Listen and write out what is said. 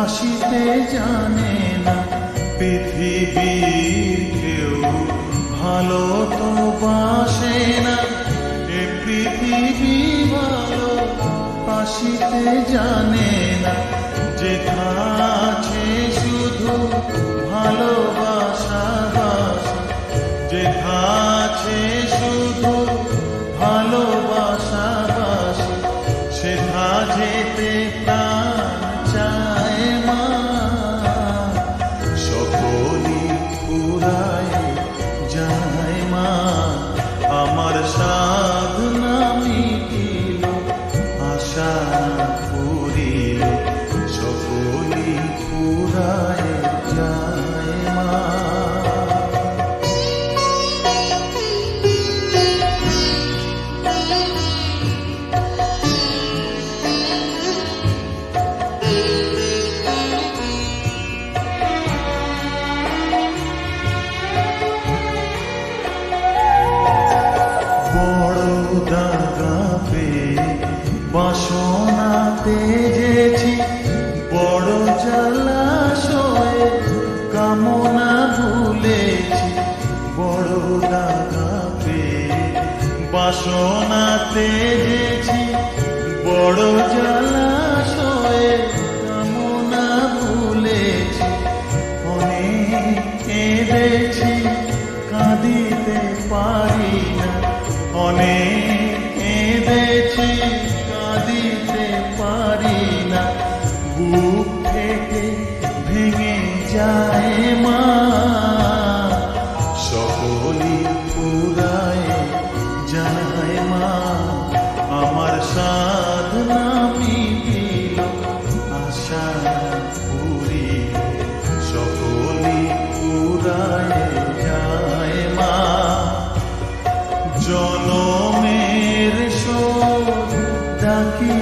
বাসিতে জানে না পৃথিবীর কেউ ভালো তো বাসে না, এ পৃথিবী ভালো বাসিতে জানে না, যেথা আছে শুধু ভালোবাসা বাসা, যেথা আছে শুধু ভালোবাসা বাসা, সেথা যেতে প্রাণ চায় মা। সকলই ফুরায় যায় মা, আমার সাধনা মিটিল, আশা পুরিল, সকলই ফুরায় যায় মা। দাগা পেয়ে বাসনা তেজেছি, বড় জলাশয়ে কামনা ভুলেছি, বড় দাগা পেয়ে বাসনা তেজেছি, বড় জলাশয়ে কামনা ভুলেছি, অনেক কেঁদেছি কাঁদিতে পারি না, অনেক কেঁদেছি কাঁদিতে পারি না, বুক থেকে ভেঙে যায় মা। সকলই ফুরায় যায় মা, আমার সাধনা মিটিল, আশা পুরিল, সকলই ফুরায় যায় মা। জনমের শোধ ডাকি